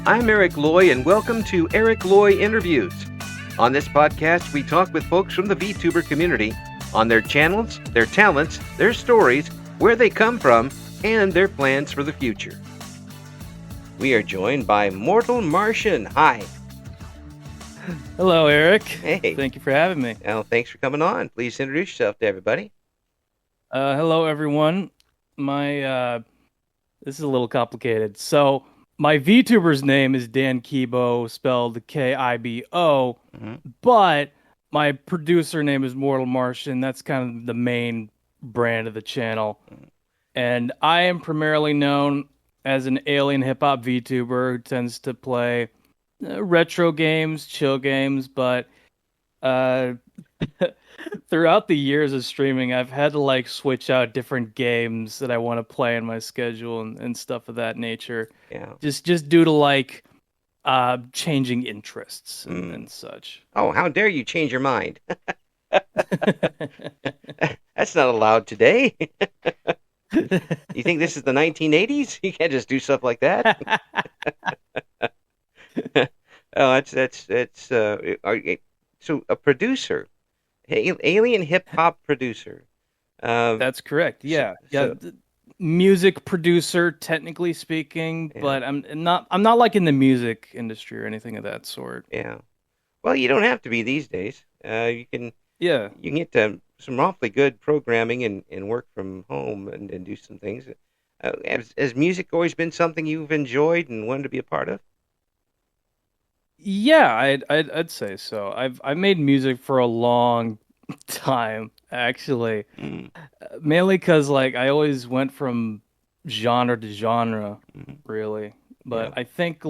I'm Eric Loy, and welcome to Eric Loy Interviews. On this podcast, we talk with folks from the VTuber community on their channels, their talents, their stories, where they come from, and their plans for the future. We are joined by Mortal Martian. Hi. Hello, Eric. Hey. Thank you for having me. Well, thanks for coming on. Please introduce yourself to everybody. Hello, everyone. This is a little complicated. So, my VTuber's name is Dan Kibo, spelled Kibo, but my producer name is Mortal Martian. That's kind of the main brand of the channel. And I am primarily known as an alien hip-hop VTuber who tends to play retro games, chill games, but throughout the years of streaming, I've had to switch out different games that I want to play in my schedule and stuff of that nature. Yeah. Just due to changing interests and such. Oh, how dare you change your mind? That's not allowed today. You think this is the 1980s? You can't just do stuff like that. Oh, so a producer, alien hip hop producer. That's correct. Yeah, music producer, technically speaking, yeah. But I'm not like in the music industry or anything of that sort. Yeah. Well, you don't have to be these days. You can get some awfully good programming and work from home and do some things. Has music always been something you've enjoyed and wanted to be a part of? Yeah, I'd say so. I've made music for a long time, actually. Mainly because I always went from genre to genre, really. But I think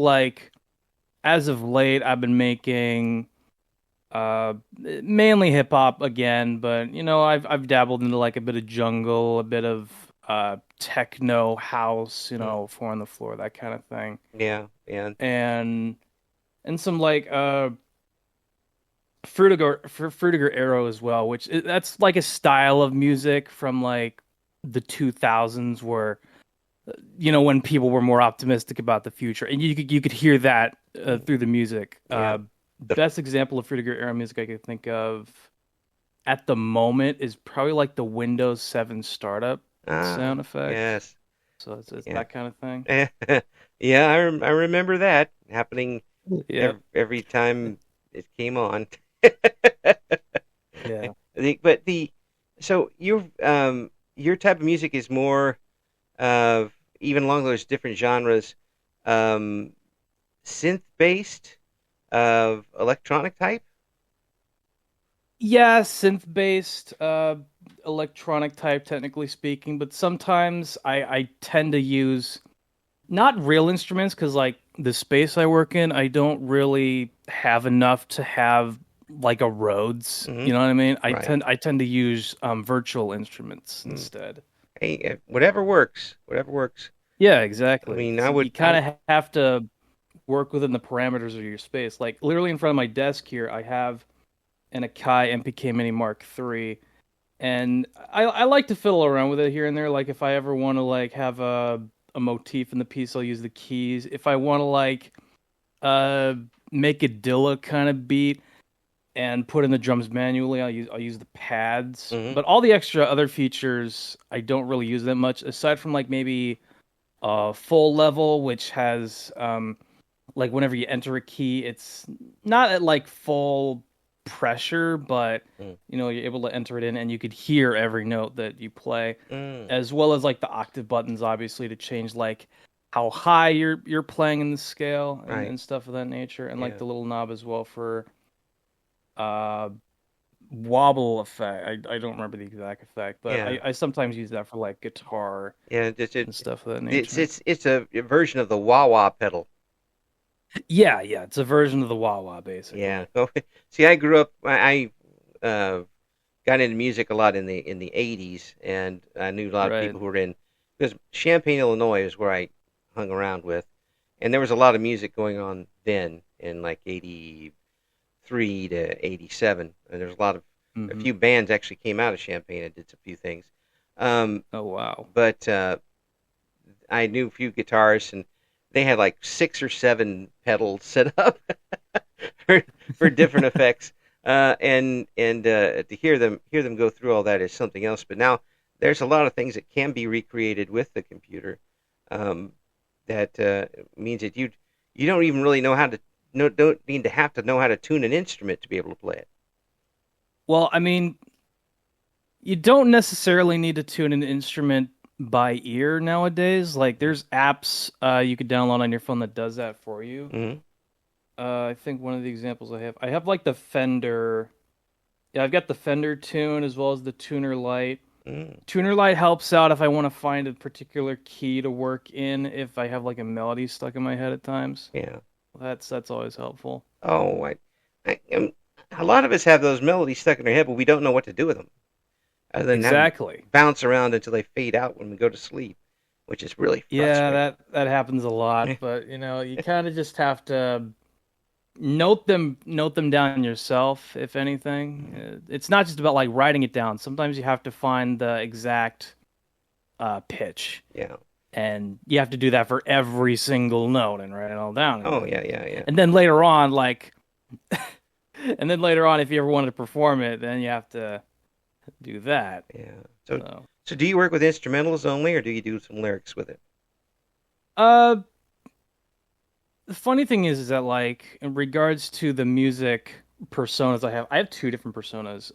as of late, I've been making mainly hip hop again. But I've dabbled into a bit of jungle, a bit of techno, house, four on the floor, that kind of thing. Yeah, and some Fruitiger Arrow as well, which that's a style of music from the 2000s where when people were more optimistic about the future, and you could hear that through the music. The best example of Fruitiger Arrow music I could think of at the moment is probably the Windows 7 startup sound effect. Yes. So it's that kind of thing. Yeah, I remember that happening. Yeah. Every time it came on. Yeah. So your type of music is more even along those different genres, synth based, electronic type. Yeah, synth based, electronic type, technically speaking. But sometimes I tend to use not real instruments because the space I work in, I don't really have enough to have a Rhodes. You know what I mean? I tend to use virtual instruments instead. Hey, whatever works. Yeah, exactly. I mean, you kind of have to work within the parameters of your space. Literally in front of my desk here, I have an Akai MPK Mini Mark III, and I like to fiddle around with it here and there. If I ever want to have a motif in the piece, I'll use the keys. If I want to make a Dilla kind of beat and put in the drums manually, I'll use the pads. But all the extra other features I don't really use that much, aside from maybe full level, which has whenever you enter a key, it's not at full pressure, but you're able to enter it in and you could hear every note that you play, as well as the octave buttons, obviously, to change how high you're playing in the scale and stuff of that nature, and the little knob as well for wobble effect. I don't remember the exact effect, but I sometimes use that for guitar and stuff of that nature. It's a version of the wah-wah pedal. Yeah, it's a version of the wah-wah, basically. Yeah. See, I grew up. I got into music a lot in the 80s, and I knew a lot of people who were in, because Champaign, Illinois, is where I hung around with, and there was a lot of music going on then in 83 to 87, and there's a few bands actually came out of Champaign and did a few things. Oh wow! But I knew a few guitarists, and they had like 6 or 7 pedals set up for different effects, and to hear them go through all that is something else. But now there's a lot of things that can be recreated with the computer. Um, that means that you don't even really know how to don't need to have to know how to tune an instrument to be able to play it. Well, I mean, you don't necessarily need to tune an instrument by ear nowadays. Like, there's apps you could download on your phone that does that for you. Mm-hmm. I think one of the examples I have like the Fender. Yeah, I've got the Fender Tune as well as the Tuner Lite. Tuner Lite helps out if I want to find a particular key to work in, if I have like a melody stuck in my head at times. Yeah. That's always helpful. Oh, a lot of us have those melodies stuck in our head, but we don't know what to do with them. Other than Exactly. bounce around until they fade out when we go to sleep, which is really frustrating. Yeah, that happens a lot, but you kind of just have to note them down yourself, if anything. It's not just about like writing it down. Sometimes you have to find the exact pitch. Yeah. And you have to do that for every single note and write it all down. Oh, yeah. And then later on, if you ever wanted to perform it, then you have to do that. Yeah. So do you work with instrumentals only, or do you do some lyrics with it? The funny thing is that like in regards to the music personas I have 2 different personas.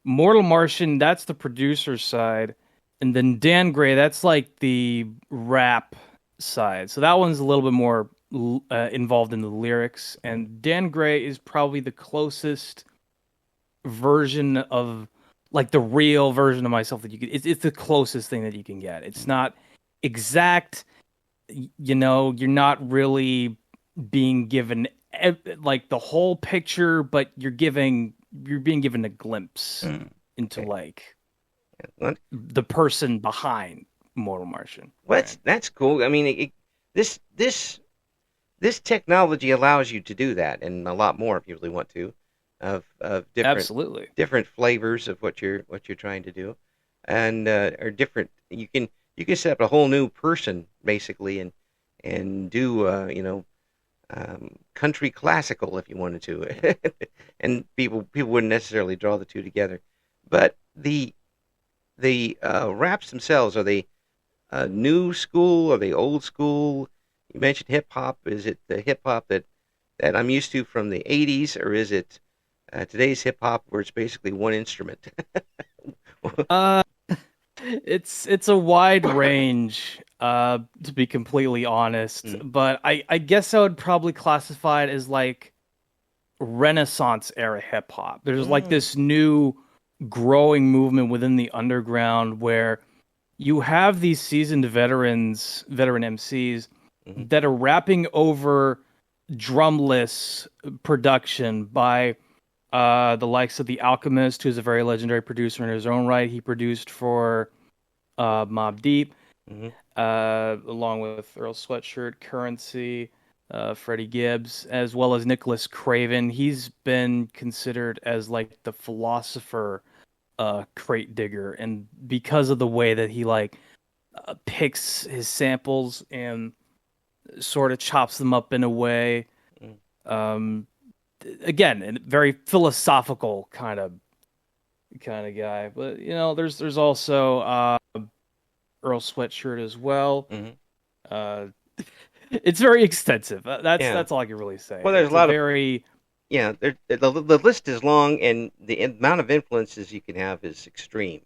Mortal Martian, that's the producer side, and then Dan Gray, that's like the rap side. So that one's a little bit more involved in the lyrics, and Dan Gray is probably the closest version of like the real version of myself that you could. It's the closest thing that you can get. It's not exact. You're not really being given like the whole picture, but you're being given a glimpse into like the person behind Mortal Martian. Well, that's cool. I mean, this technology allows you to do that, and a lot more if you really want to, of different flavors of what you're trying to do, and or different. You can set up a whole new person basically, and do country classical if you wanted to, and people wouldn't necessarily draw the two together. But the raps themselves, are they new school? Are they old school? You mentioned hip hop. Is it the hip hop that I'm used to from the '80s, or is it today's hip hop where it's basically one instrument? It's a wide range, to be completely honest. But I guess I would probably classify it as like Renaissance era hip hop. There's like this new growing movement within the underground where you have these seasoned veteran MCs that are rapping over drumless production by the likes of The Alchemist, who's a very legendary producer in his own right. He produced for Mobb Deep, along with Earl Sweatshirt, Currency, Freddie Gibbs, as well as Nicholas Craven. He's been considered as like the philosopher crate digger, and because of the way that he like picks his samples and sort of chops them up in a way, again, a very philosophical kind of guy. But there's also Earl Sweatshirt as well. It's very extensive. That's all I can really say. Well, there's a lot of the list is long, and the amount of influences you can have is extreme.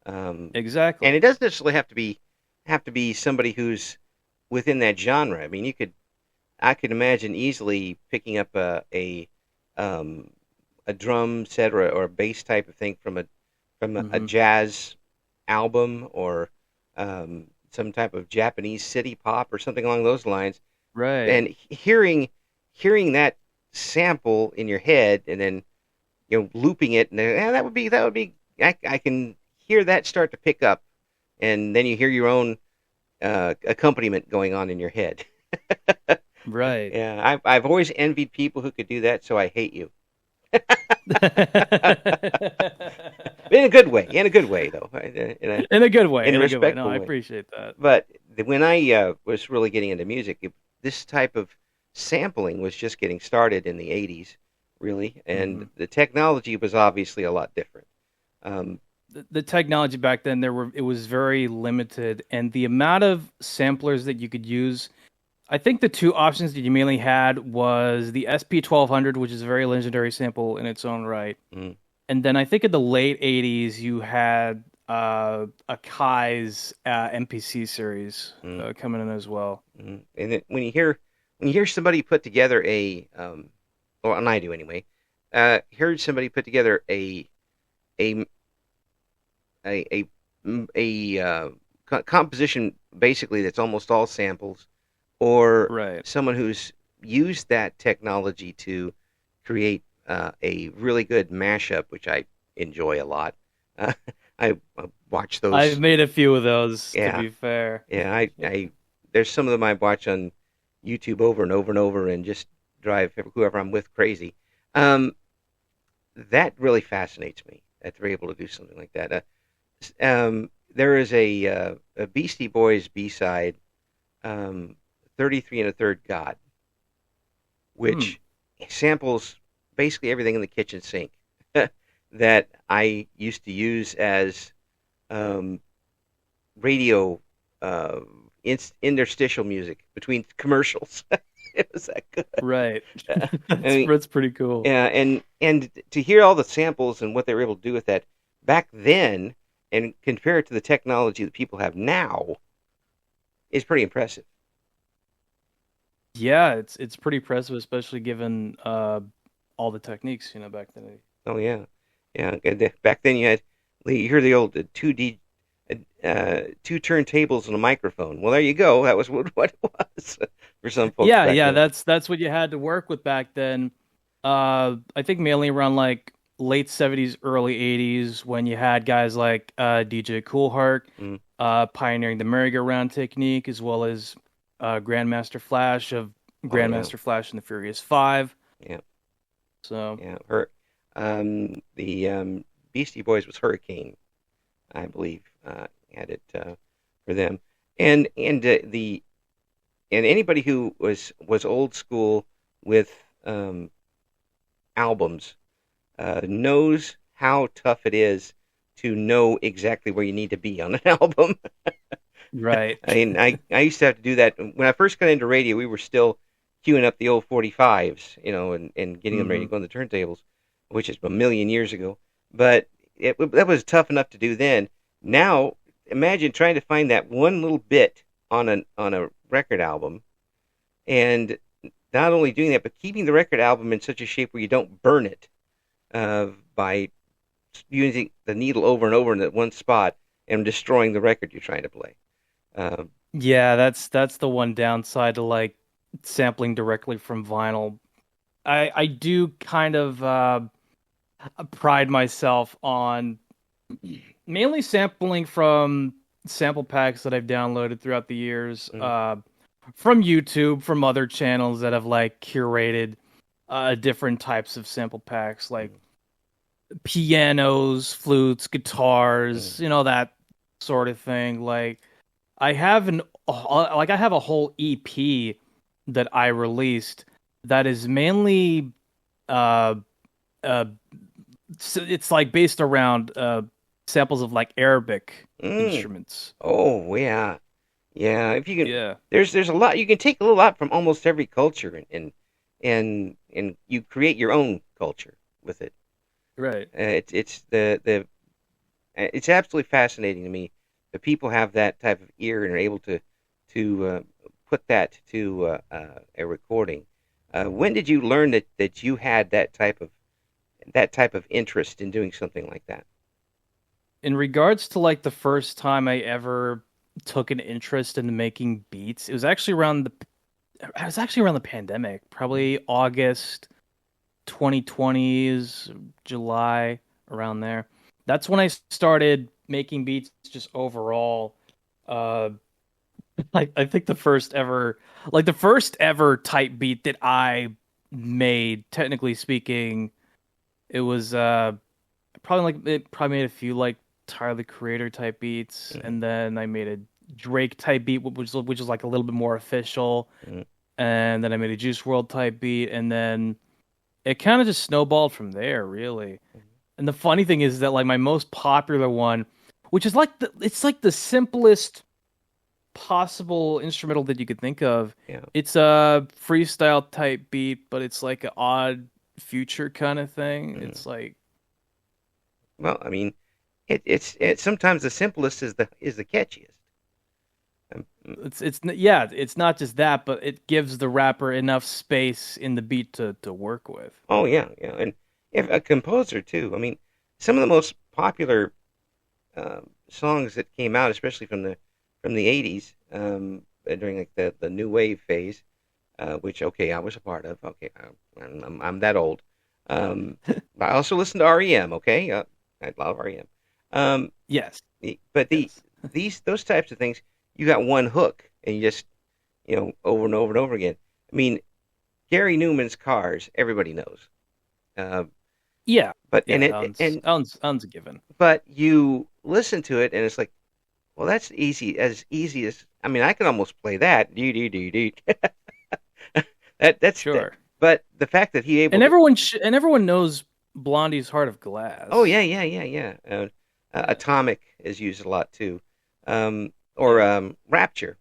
Exactly. And it doesn't necessarily have to be somebody who's within that genre. I mean, I could imagine easily picking up a drum set or a bass type of thing from a jazz album, or some type of Japanese city pop or something along those lines. Right. And hearing that sample in your head, and then looping it, and that would be I can hear that start to pick up, and then you hear your own accompaniment going on in your head. Right. Yeah, I've always envied people who could do that, so I hate you. In a good way, though. In a good way. No, I appreciate that. But when I was really getting into music, this type of sampling was just getting started in the '80s, really, and Hmm. the technology was obviously a lot different. Um, The technology back then, it was very limited, and the amount of samplers that you could use. I think the two options that you mainly had was the SP 1200, which is a very legendary sample in its own right. mm, And then I think in the late 80s, you had a Kai's MPC series mm, coming in as well. and when you hear somebody put together well, and I do anyway, heard somebody put together a a composition basically that's almost all samples, or Right. someone who's used that technology to create a really good mashup, which I enjoy a lot. Uh, I watch I've those. made a few of those, to Yeah, be fair. yeah. I there's some of them I watch on YouTube over and over and over, and just drive whoever I'm with crazy. Um, that really fascinates me that they're able to do something like that. There is a Beastie Boys B-side, 33 and a third God, Hmm. which samples basically everything in the kitchen sink that I used to use as um, radio uh, interstitial music between commercials. It was that good. Right. I mean, That's pretty cool. yeah, and to hear all the samples and what they were able to do with that back then, and compare it to the technology that people have now, is pretty impressive. Yeah, it's pretty impressive, especially given all the techniques, back then. Oh yeah, yeah. And back then you hear the old two turntables and a microphone. Well, there you go. That was what it was for some folks Yeah, back yeah, then. that's what you had to work with back then. I think mainly around like late 70s, early 80s when you had guys like DJ Coolheart Mm. pioneering the merry-go-round technique as well as Grandmaster Flash of Oh yeah, Grandmaster Flash and the Furious Five. yeah, So, yeah. The Beastie Boys was Hurricane, I believe, had it for them, and the and anybody who was old school with um, albums knows how tough it is to know exactly where you need to be on an album. right. I mean, I used to have to do that when I first got into radio. We were still queuing up the old 45s, and getting them ready Hmm. to go on the turntables, which is a million years ago. But that was tough enough to do then. Now, imagine trying to find that one little bit on a record album, and not only doing that, but keeping the record album in such a shape where you don't burn it by using the needle over and over in that one spot and destroying the record you're trying to play. Um, Yeah, that's the one downside to like sampling directly from vinyl. I do kind of pride myself on mainly sampling from sample packs that I've downloaded throughout the years, mm, from YouTube, from other channels that have like curated different types of sample packs, like mm, pianos, flutes, mm, guitars, that sort of thing. Like I have I have a whole EP that I released that is mainly uh uh it's like based around samples of like Arabic mm. instruments. Oh yeah, yeah. If you can, Yeah, there's a lot you can take a lot from almost every culture, and you create your own culture with it. right. It's it's absolutely fascinating to me that people have that type of ear and are able to put that to a recording. When did you learn that you had that type of interest in doing something like that? In regards to like the first time I ever took an interest in making beats, it was actually around the pandemic, Mm, probably August 2020s, July, around there. That's when I started making beats just overall. Uh, I think the first ever type beat that I made, technically speaking, it was it probably made a few like Tyler the Creator type beats, mm, and then I made a Drake type beat, which is like a little bit more official, Mm-hmm. and then I made a Juice World type beat, and then it kind of just snowballed from there, really. And the funny thing is that like my most popular one, which is like it's like the simplest possible instrumental that you could think of. Yeah. It's a freestyle type beat, but it's like an odd future kind of thing. Mm-hmm. It's like Well, I mean, it's sometimes the simplest is the catchiest. yeah, it's not just that, but it gives the rapper enough space in the beat to work with. Oh yeah, yeah, and if a composer too. I mean, some of the most popular songs that came out, especially from the '80s, during like the new wave phase, which okay, I was a part of. Okay, I'm that old. But I also listened to REM. Okay, I love REM. Um, Yes, but yes. these those types of things, you got one hook, and you just over and over and over again. I mean, Gary Newman's Cars, everybody knows. Uh, Yeah, but and yeah, it and that one's a given. but you listen to it, and it's like, well, that's easy as I mean, I can almost play that. Dee, dee, dee, dee. That's Sure. but the fact that he able And to, everyone knows Blondie's Heart of oh Glass. yeah, yeah, yeah, yeah. Atomic is used a lot too, or Yeah. Rapture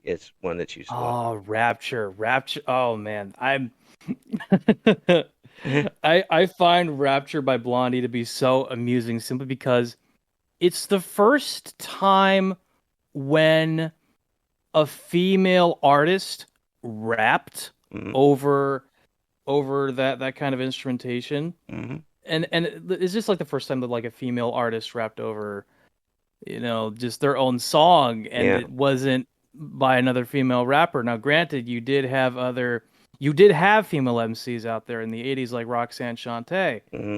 is one that's used a lot. Oh, Rapture. Oh man, I'm I find Rapture by Blondie to be so amusing simply because it's the first time when a female artist rapped Hmm. over that kind of instrumentation. Hmm. And it's just like the first time that like a female artist rapped over, just their own song, and Yeah. it wasn't by another female rapper. Now, granted, you did have female MCs out there in the '80s, like Roxanne Shante, Hmm.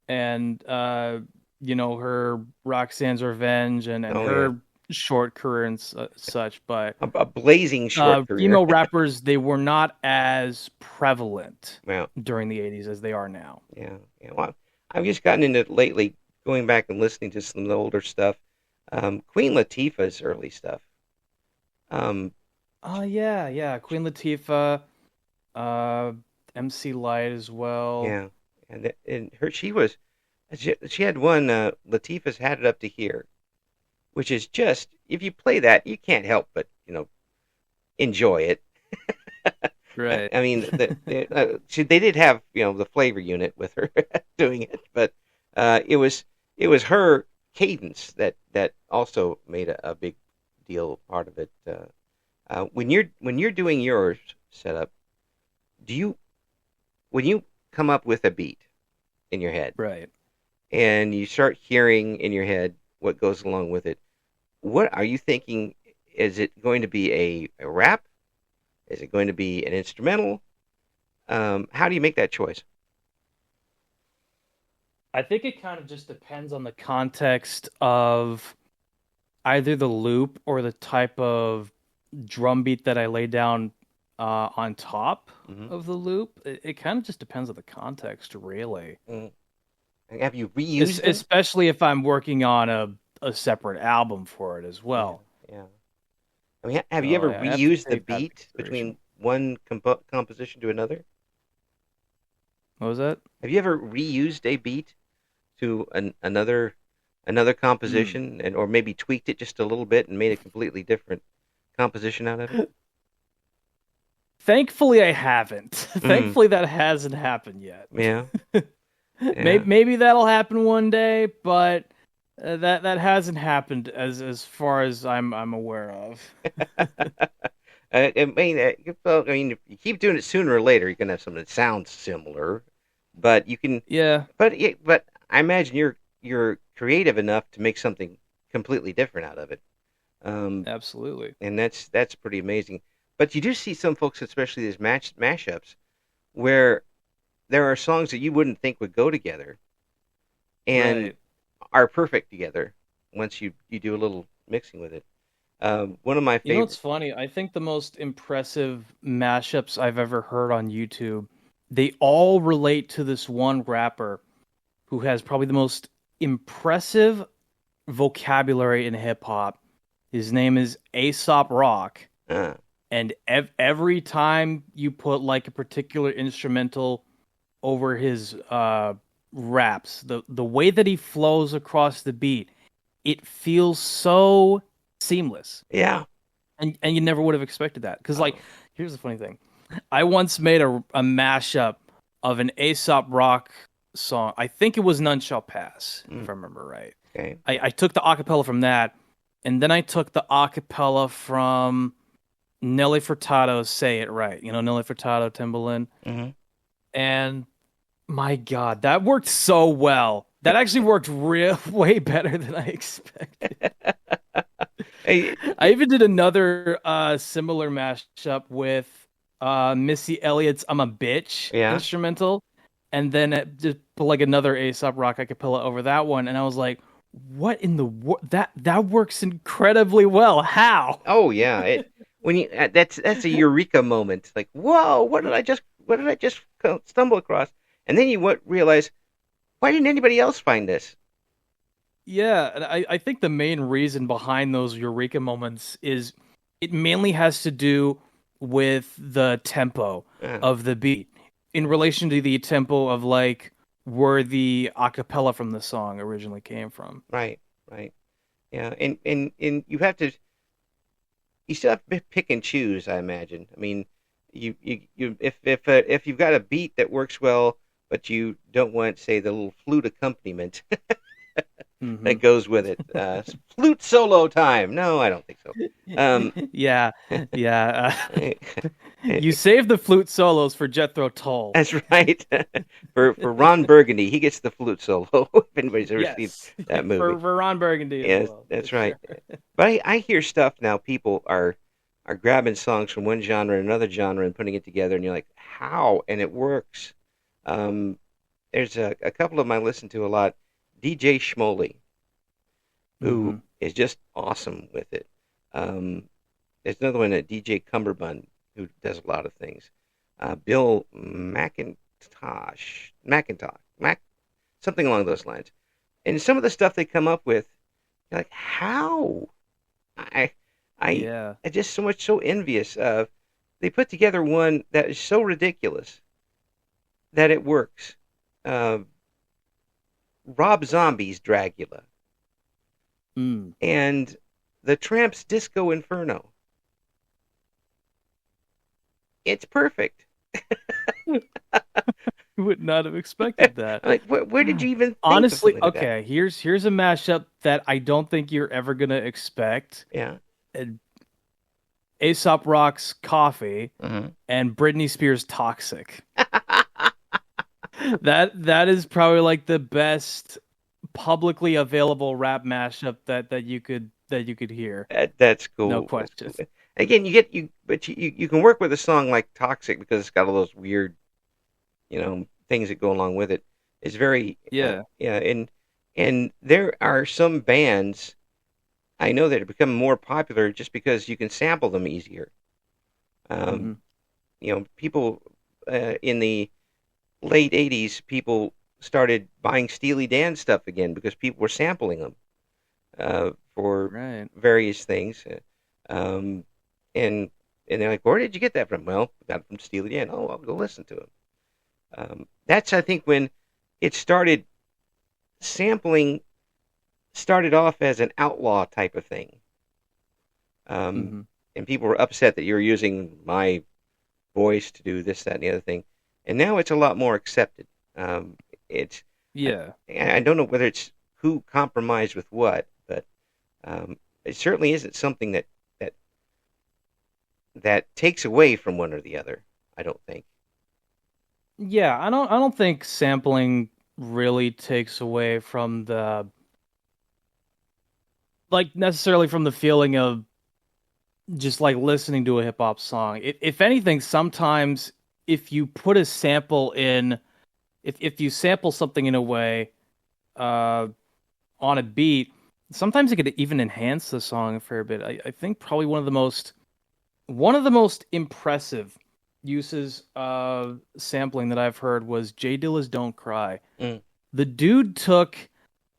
and her Roxanne's Revenge and Oh yeah. her short career and such, but A blazing short career. female rappers, they were not as prevalent Well, during the '80s as they are now. yeah, yeah. Well, I've just gotten into it lately, going back and listening to some of the older stuff. Queen Latifah's early stuff. Um, Oh yeah, Queen Latifah, uh, MC Light as well. yeah, and her she had one. Latifah's Had It Up to Here, which is just if you play that, you can't help but enjoy it. Right. I mean, they did have the flavor unit with her doing it, but it was her cadence that also made a big deal part of it. When you're doing your setup, do you when you come up with a beat in your head Right. and you start hearing in your head what goes along with it, what are you thinking? Is it going to be a rap? Is it going to be an instrumental? How do you make that choice? I think it kind of just depends on the context of either the loop or the type of drum beat that I lay down on top Hmm. of the loop. It kind of just depends on the context, really. Mm. Have you reused them? Especially if I'm working on a separate album for it as Yeah, well. yeah. I mean, have you So ever I have to reused the take that into beat consideration. between one composition to another? What was that? Have you ever reused a beat to another Hmm. composition, and or maybe tweaked it just a little bit and made a completely different composition out of it? Thankfully, I haven't. Mm, Thankfully, that hasn't happened yet. yeah, Maybe, yeah. maybe that'll happen one day, but that hasn't happened as far as I'm aware of. I mean, well, I mean, if you keep doing it sooner or later, you're gonna have something that sounds similar, but you can, Yeah, but I imagine you're creative enough to make something completely different out of it. Um, absolutely. and that's pretty amazing. But you do see some folks, especially these mashups, where there are songs that you wouldn't think would go together and Right. are perfect together once you do a little mixing with it. One of my You know favorite. what's funny? I think the most impressive mashups I've ever heard on YouTube, they all relate to this one rapper who has probably the most impressive vocabulary in hip hop. His name is Aesop Rock. Uh, And every time you put like a particular instrumental over his raps, the way that he flows across the beat, it feels so seamless. yeah. And you never would have expected that. Because like, Oh. here's the funny thing. I once made a mashup of an Aesop Rock song. I think it was None Shall Pass, if I remember right. Okay. I took the acapella from that, and then I took the acapella from Nelly Furtado's Say It Right. You know, Nelly Furtado, Timbaland. Mm-hmm. And my God, that worked so well. That actually worked way better than I expected. Hey, I even did another similar mashup with Missy Elliott's "I'm a Bitch" yeah. instrumental, and then just put like another Aesop Rock acapella over that one, and I was like, "What in the that works incredibly well? How?" Oh yeah. When you that's a eureka moment. Like, whoa, what did I just stumble across? And then you realize, why didn't anybody else find this? Yeah, and I think the main reason behind those eureka moments is it mainly has to do with the tempo Yeah. of the beat in relation to the tempo of like where the acapella from the song originally came from. Right. Right. Yeah. And you still have to pick and choose, I imagine. I mean, if you've got a beat that works well, but you don't want, say, the little flute accompaniment Hmm that goes with it, flute solo time. No, I don't think so. Um, Yeah, yeah. You save the flute solos for Jethro Tull. that's right. For Ron Burgundy, he gets the flute solo. If anybody's ever seen Yes, that for movie, Ron Burgundy as yes, well, for that's right. sure. But I hear stuff now. People are grabbing songs from one genre and another genre and putting it together, and you're like, how? And it works. Um, there's a couple of them I listen to a lot. DJ Schmoley, who Hmm is just awesome with it. Um, there's another one, DJ Cumberbund, who does a lot of things. Bill McIntosh, something along those lines. And some of the stuff they come up with, you're like, how? I, I, Yeah. I just so envious of. They put together one that is so ridiculous that it works. Uh, Rob Zombie's Dracula Mm. and the Tramps' Disco Inferno. It's perfect. Would not have expected that. Like, where did you even think of Honestly, something like that? okay, here's a mashup that I don't think you're ever gonna expect. Yeah. And Aesop Rock's Coffee Uh-huh. and Britney Spears' Toxic. That is probably like the best publicly available rap mashup that you could hear. That's No cool. question. Again, but you can work with a song like Toxic because it's got all those weird, things that go along with it. It's very, Yeah. yeah, and there are some bands I know that have become more popular just because you can sample them easier. hmm Um, people in the late '80s, people started buying Steely Dan stuff again because people were sampling them for Right. various things. Um, and they're like, "Where did you get that from?" Well, I got it from Steely Dan. Oh, I'll go listen to it. That's, I think, when it started. Sampling started off as an outlaw type of thing, um, hmm and people were upset that you were using my voice to do this, that, and the other thing. And now it's a lot more accepted. It's I, Yeah. I don't know whether it's who compromised with what, but it certainly isn't something that that takes away from one or the other. I don't think. Yeah, I don't think sampling really takes away from the like necessarily from the feeling of just like listening to a hip hop song. If anything, sometimes if you put a sample in, if you sample something in a way uh, on a beat, sometimes it could even enhance the song a fair bit. I think probably one of the most impressive uses of sampling that I've heard was Jay Dilla's "Don't Cry." Mm. The dude took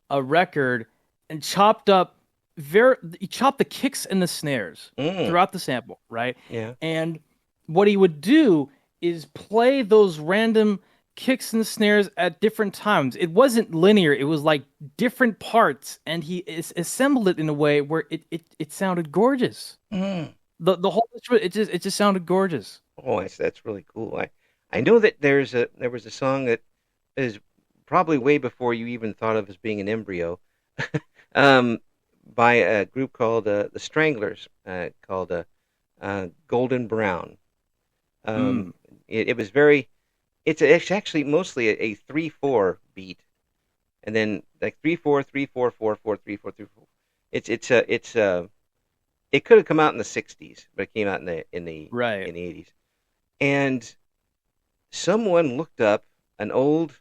a record and chopped up he chopped the kicks and the snares Mm, throughout the sample, right? yeah. And what he would do is play those random kicks and snares at different times. It wasn't linear. It was like different parts, and he assembled it in a way where it sounded gorgeous. Mm. The whole it just sounded gorgeous. Oh, that's really cool. I know that there was a song that is probably way before you even thought of as being an embryo, um, by a group called the Stranglers, called Golden Brown. Um, Mm, it was very. It's actually mostly a 3/4 beat, and then like 3/4, 3/4, 4/4, 3/4, 3/4. It's it could have come out in the '60s, but it came out in right. the '80s. And someone looked up an old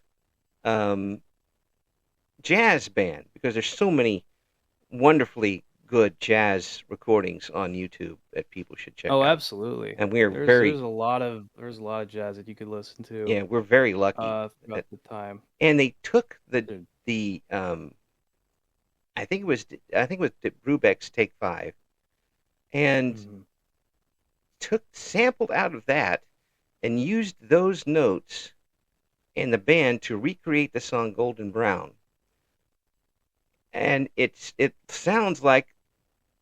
um, jazz band because there's so many wonderfully good jazz recordings on YouTube that people should check Oh, out. absolutely. And we're There's very, there's a lot of there's a lot of jazz that you could listen to yeah, we're very lucky throughout that, the time. and they took Dude. the I think it was Brubeck's Take Five, and Mhm. took sampled out of that and used those notes in the band to recreate the song Golden Brown. And it sounds like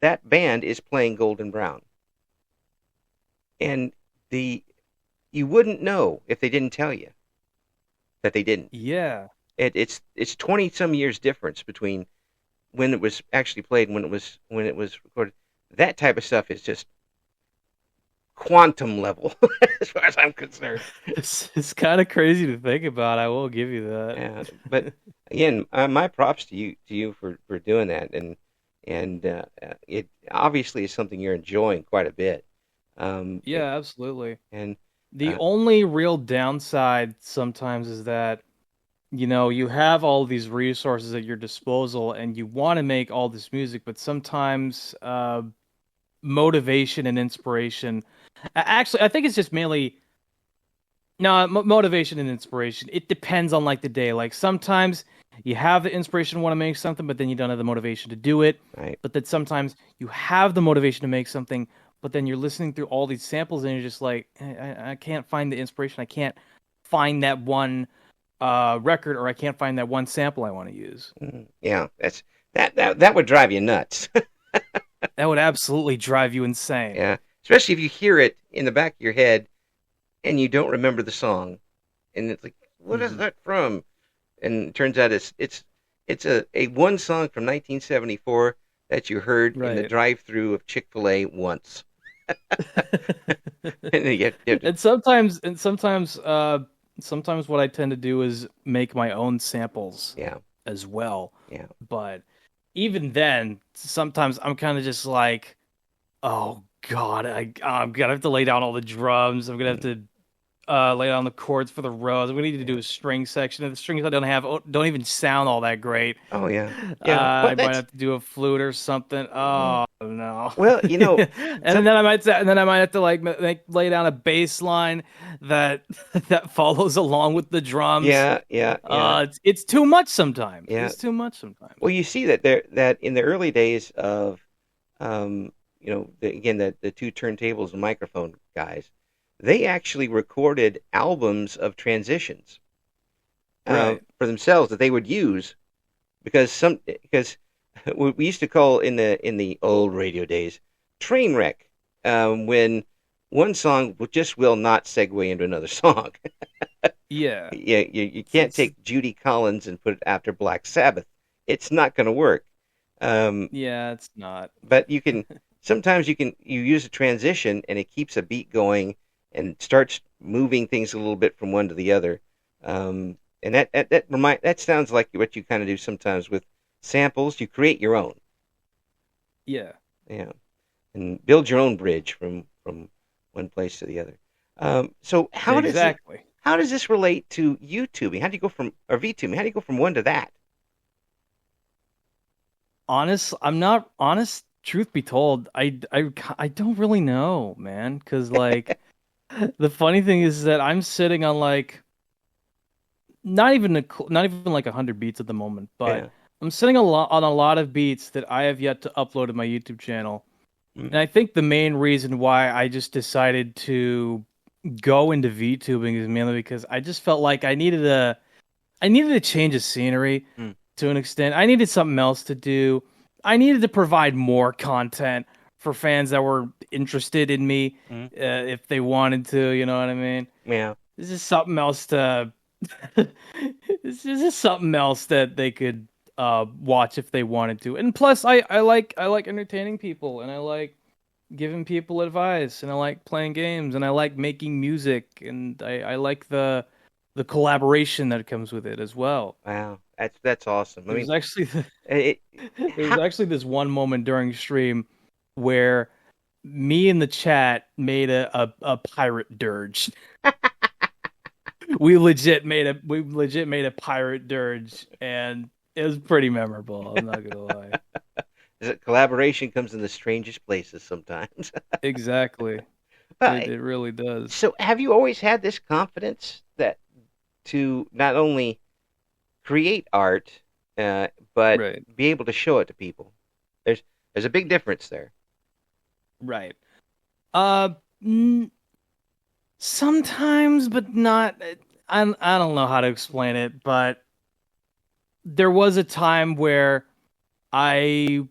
that band is playing Golden Brown. And the you wouldn't know if they didn't tell you that they didn't. Yeah. It's 20 some years difference between when it was actually played and when it was recorded. That type of stuff is just quantum level as far as I'm concerned. It's kind of crazy to think about. I will give you that. But again, my props to you for doing that, and it obviously is something you're enjoying quite a bit. Yeah, absolutely. And The only real downside sometimes is that, you have all these resources at your disposal and you want to make all this music, but sometimes motivation and inspiration. Actually, I think it's just mainly no motivation and inspiration. It depends on like the day. Like sometimes you have the inspiration to want to make something, but then you don't have the motivation to do it. right, But then sometimes you have the motivation to make something, but then you're listening through all these samples and you're just like, I can't find the inspiration. I can't find that one record, or I can't find that one sample I want to use. yeah, that would drive you nuts. That would absolutely drive you insane. Yeah, especially if you hear it in the back of your head and you don't remember the song, and it's like, what is Hmm. that from? And it turns out it's a one song from 1974 that you heard in the Right. drive-through of Chick-fil-A once. And you have to, And sometimes what I tend to do is make my own samples yeah, as well. yeah. But even then, sometimes I'm kind of just like, oh God, I'm gonna have to lay down all the drums. I'm gonna have to lay down the chords for the rows. We need to do Yeah. a string section. And the strings I don't have don't even sound all that great. Oh yeah, yeah. Well, I might have to do a flute or something. mm, Oh no! well, And some, then I might have to like lay down a bass line that that follows along with the drums. yeah, yeah, yeah, It's too much sometimes. yeah. It's too much sometimes. Well, you see that in the early days of, um, again the two turntables and microphone guys, they actually recorded albums of transitions Right. for themselves that they would use because we used to call in the old radio days train wreck, when one song just will not segue into another song. Yeah. Yeah, you It's, can't it's take Judy Collins and put it after Black Sabbath. It's not going to work. Um, yeah. It's not. but sometimes you use a transition and it keeps a beat going and starts moving things a little bit from one to the other. And that sounds like what you kind of do sometimes with samples. You create your own, Yeah. yeah, and build your own bridge from one place to the other. So Exactly. how does this relate to YouTubing? How do you go from or VTubing? How do you go from one to that? I'm not honest. Truth be told, I don't really know, man. Because like the funny thing is that I'm sitting on like not even like 100 beats at the moment, but Yeah. I'm sitting on a lot of beats that I have yet to upload to my YouTube channel. Mm. And I think the main reason why I just decided to go into VTubing is mainly because I just felt like I needed a change of scenery Mm. to an extent. I needed something else to do. I needed to provide more content for fans that were interested in me, Mm. if they wanted to, you know what I mean? Yeah. This is something else to this is just something else that they could watch if they wanted to. And plus I like entertaining people, and I like giving people advice, and I like playing games, and I like making music, and I like the collaboration that comes with it as well. Wow. That's awesome. I There mean, was actually it, there was how, actually this one moment during stream where me and the chat made a pirate dirge. We legit made a pirate dirge, and it was pretty memorable. I'm not gonna lie. collaboration comes in the strangest places sometimes. Exactly. But It really does. so, have you always had this confidence that to not only create art, but Right. be able to show it to people? There's there's a big difference there. Right. Uh, n- Sometimes, but not. I don't know how to explain it, but there was a time where I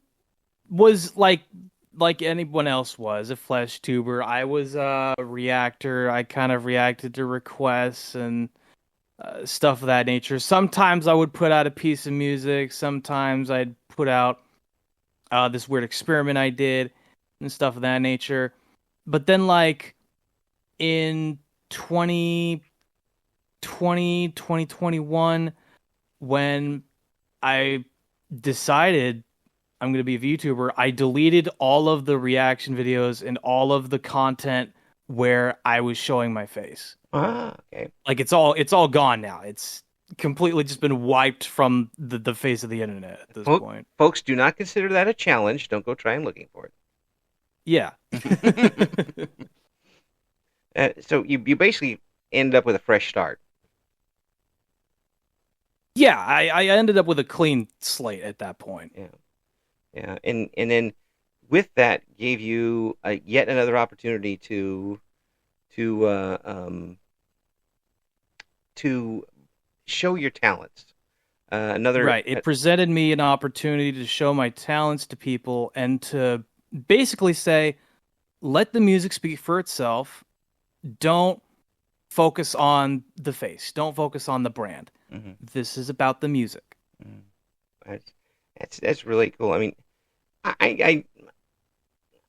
was like anyone else was a flesh tuber. I was a reactor. I kind of reacted to requests and stuff of that nature. Sometimes I would put out a piece of music. Sometimes I'd put out this weird experiment I did and stuff of that nature. But then, like in 2021, when I decided I'm going to be a VTuber, I deleted all of the reaction videos and all of the content where I was showing my face. Ah, okay. Like it's all gone now. It's completely just been wiped from the face of the internet at this point. Folks, do not consider that a challenge. Don't go trying looking for Yeah. it. So you basically ended up with a fresh start. Yeah, I ended up with a clean slate at that point. Yeah, yeah, and then with that gave you yet another opportunity to to show your talents. Another Right. It presented me an opportunity to show my talents to people and to basically say, let the music speak for itself. Don't focus on the face. Don't focus on the brand. Mhm, This is about the music. mhm. That's that's really cool. I mean, I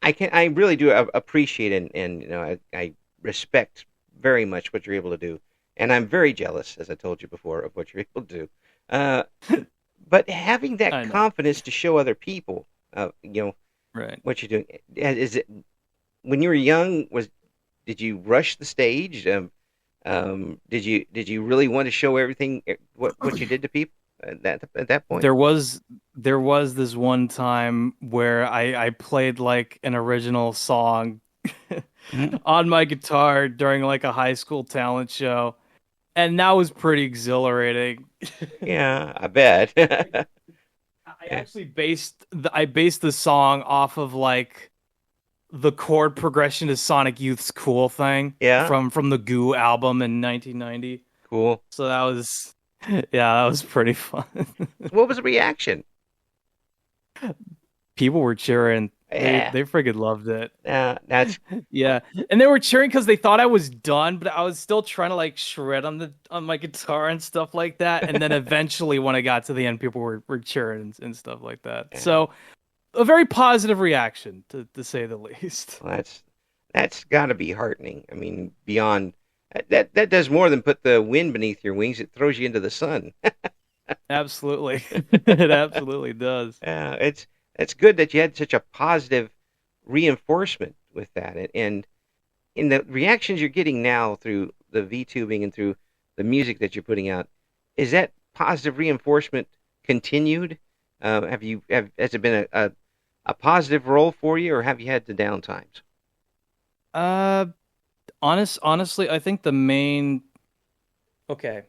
I I really do appreciate and I respect very much what you're able to do, and I'm very jealous, as I told you before, of what you're able to do. Uh, but having that I know. confidence to show other people, Right. what you're doing, is it when you were young? Did you rush the stage? Did you really want to show everything what you did to people at that point? There was this one time where I played like an original song Mhm. on my guitar during like a high school talent show, and that was pretty exhilarating. Yeah, I bet. I Yeah. actually I based the song off of like the chord progression to Sonic Youth's "Cool Thing" Yeah, from the Goo album in 1990. cool. So that was yeah, that was pretty fun. So what was the reaction? People were cheering. Yeah, They friggin' loved it. that's Yeah, and they were cheering because they thought I was done, but I was still trying to like shred on my guitar and stuff like that. And then eventually, when I got to the end, people were cheering and stuff like that. yeah, So a very positive reaction, to say the least. well, that's got to be heartening. I mean, beyond that does more than put the wind beneath your wings. It throws you into the sun. Absolutely, it absolutely does. It's good that you had such a positive reinforcement with that, and in the reactions you're getting now through the VTubing and through the music that you're putting out, is that positive reinforcement continued? Has it been a positive role for you, or have you had the down times? Uh, honestly, I think the main okay.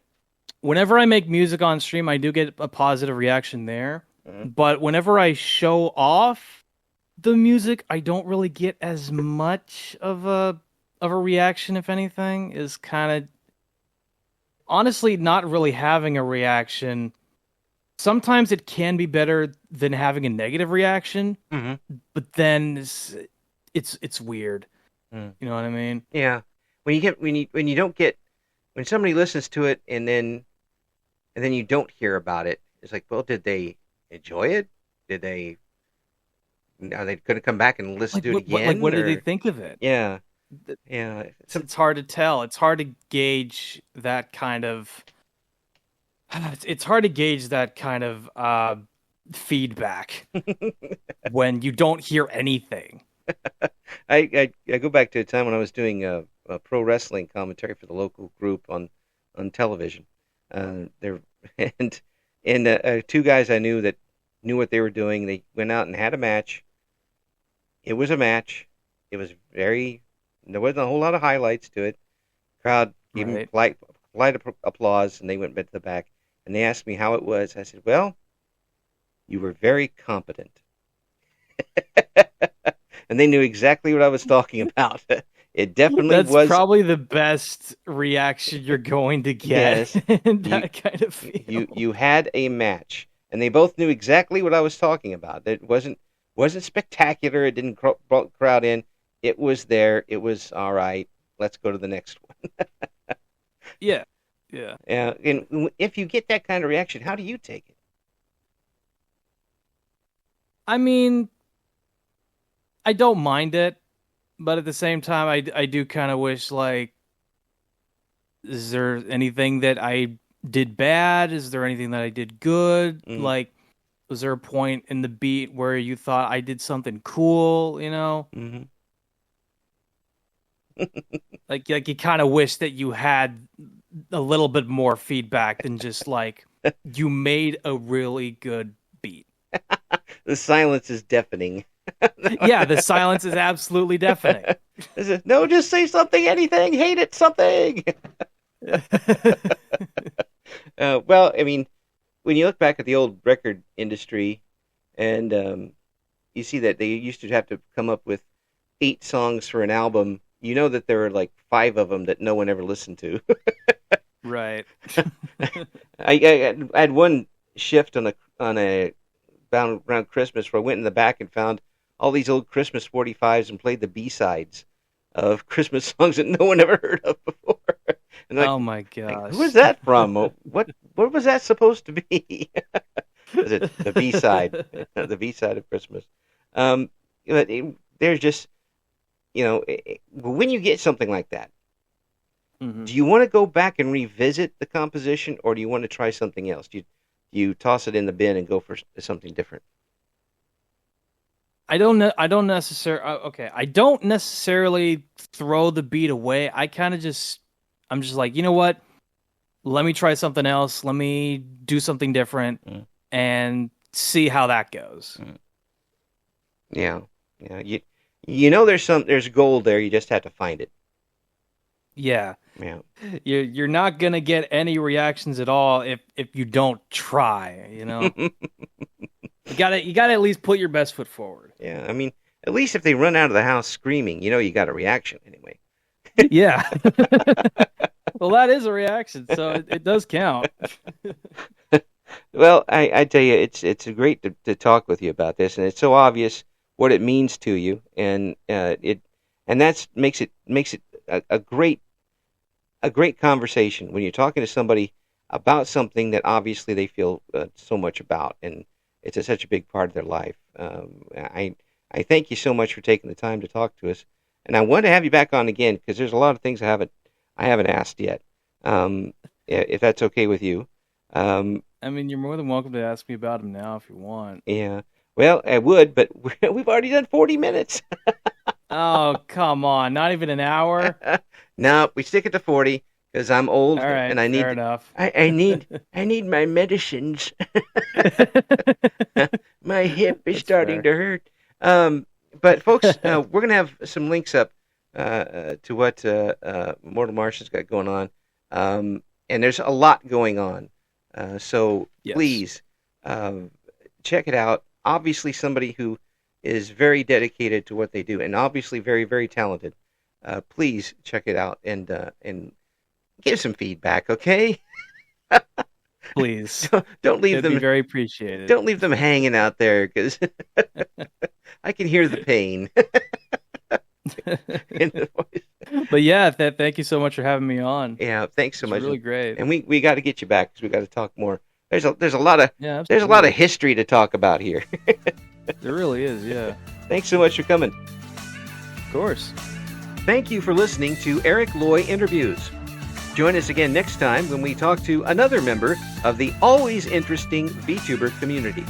Whenever I make music on stream, I do get a positive reaction there. but whenever I show off the music, I don't really get as much of a reaction. If anything, is kind of honestly not really having a reaction. Sometimes it can be better than having a negative reaction, Mm-hmm. but then it's weird. Mm. You know what I mean? Yeah. When you don't get when somebody listens to it and then you don't hear about it, it's like, well, did they enjoy it? Did they Are they going to come back and listen Like to it again? what did they Or think of it? yeah, yeah. It's hard to tell. It's hard to gauge that kind of. It's hard to gauge that kind of feedback when you don't hear anything. I go back to a time when I was doing a pro wrestling commentary for the local group on television. There and two guys I knew that knew what they were doing. They went out and had a match. It was a match. It was there wasn't a whole lot of highlights to it. Crowd gave them Right. polite applause, and they went back to the back. And they asked me how it was. I said, "Well, you were very competent." And they knew exactly what I was talking about. It definitely That's was. probably the best reaction you're going to get Yes, in you that kind of feel. you had a match, and they both knew exactly what I was talking about. It wasn't spectacular. It didn't brought the crowd in. It was there. It was all right. Let's go to the next one. Yeah. Yeah. And if you get that kind of reaction, how do you take it? I mean, I don't mind it, but at the same time, I do kind of wish, like, is there anything that I did bad? Is there anything that I did good? Mm, Like, was there a point in the beat where you thought I did something cool, you know? hmm Like you kind of wish that you had a little bit more feedback than just like you made a really good beat. The silence is deafening. Yeah, the silence is absolutely deafening. No, just say something, anything, hate it, something. Well, I mean, when you look back at the old record industry, and you see that they used to have to come up with 8 songs for an album, you know that there were like 5 of them that no one ever listened to. Right. I had one shift on a bound around Christmas where I went in the back and found all these old Christmas 45s and played the B-sides of Christmas songs that no one ever heard of before. And Oh like, my who is gosh. that from? What was that supposed to be? Is it the B-side, the B-side of Christmas? There's just when you get something like that, Hmm. do you want to go back and revisit the composition, or do you want to try something else? Do you toss it in the bin and go for something different? I don't know. I don't necessarily. Okay, I don't necessarily throw the beat away. I'm just like, you know what? Let me try something else. Let me do something different Mm, and see how that goes. mm. Yeah, yeah. There's gold there. You just have to find it. Yeah. Yeah. You're not gonna get any reactions at all if you don't try, you know? You gotta at least put your best foot forward. Yeah. I mean, at least if they run out of the house screaming, you got a reaction anyway. Yeah. Well, that is a reaction, so it does count. Well, I tell you, it's great to talk with you about this, and it's so obvious what it means to you, and that's makes it a great conversation when you're talking to somebody about something that obviously they feel so much about, and it's such a big part of their life. I thank you so much for taking the time to talk to us, and I want to have you back on again because there's a lot of things I haven't asked yet. If that's okay with you. Um, I mean, you're more than welcome to ask me about him now if you want. yeah. Well, I would, but we've already done 40 minutes. Oh, come on. Not even an hour? No, we stick it to 40 because I'm old All right, and I fair need enough. I need my medicines. My hip is That's starting fair. to hurt. But folks, we're gonna have some links up to what Mortal Martian's got going on, and there's a lot going on. So Yes. please, uh, check it out. Obviously, somebody who is very dedicated to what they do, and obviously very, very talented. Please check it out and give some feedback, okay? Please. Don't leave It'd them be very appreciated. Don't leave them hanging out there, because I can hear the pain in the voice. But yeah, thank you so much for having me on. Yeah, thanks so It's much. really great. And we got to get you back, because we got to talk more. There's a lot of Yeah, there's a lot of absolutely. history to talk about here. There really is, yeah. Thanks so much for coming. Of course. Thank you for listening to Eric Loy Interviews. Join us again next time when we talk to another member of the always interesting VTuber community.